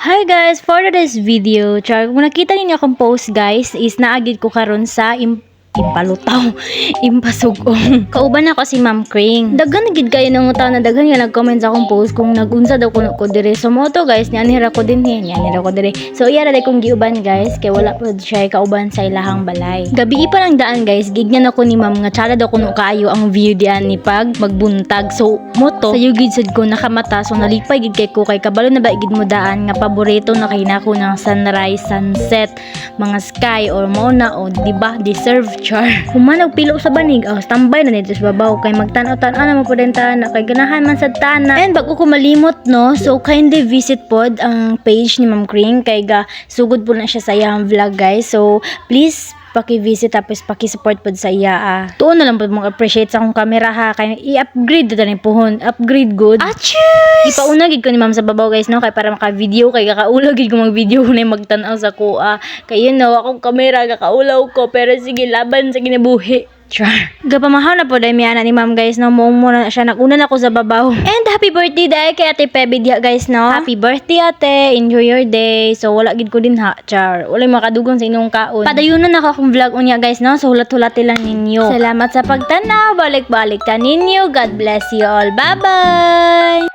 Hi guys, for today's video, kung nakita niyo akong post guys, is naagid ko karon sa impalutaw, impasugong. Kauban ako si Ma'am Kring. Daghan gid kayo nang utang na daghan nga nag-comment sa akong post kung nagunsa daw kuno ko dire. So mo to guys, nianira ko din nianira ko dire. So iya ra kong giuban guys, kay wala pud siya kauban sa ilahang balay. Gabi pa lang daan guys, gignan ako ni Ma'am nga tsara daw kuno kaayo ang view diyan ni pag magbuntag. So mo to, sayo gid sad ko nakamata, so nalipay gid kay ko kay kabalo na ba gid mo daan nga paborito na kay nako ng sunrise, sunset, mga sky or mona o di ba deserve char. Human pilo sa banig, standby na dito sa babaw kay magtanaw-tanaw na mo pudenta na kay ganahan man sad tana. And bago ko malimot no, so kindly visit pod ang page ni Ma'am Kring kay ga sugod po na siya sa iyang vlog guys. So please paki-visit tapos paki-support pod sa iya. Tuon na lang pod mong appreciate sa akong camera ha kay i-upgrade dito ni puhon. Upgrade good. Achus! Ipauna gid ko ni Ma'am sa babaw guys no kay para maka-video kay kakaulaw gid ko mag-video na magtan-aw sa kuha. Kay yun no, akong camera kakaulaw ko pero sige laban sa kinabuhi. Gapamahaw na po dahil miyana ni Ma'am guys no, muna siya nakunan ako sa babaw. And happy birthday dahil kay Ate Pebe diha guys no. Happy birthday ate, enjoy your day. So wala gid ko din ha, char. Wala makadugong sa inyong kaon. Padayunan na akong vlog unya guys no, so hulat-hulati lang ninyo. Salamat sa pagtanaw, balik-balik ta ninyo. God bless you all. Bye-bye.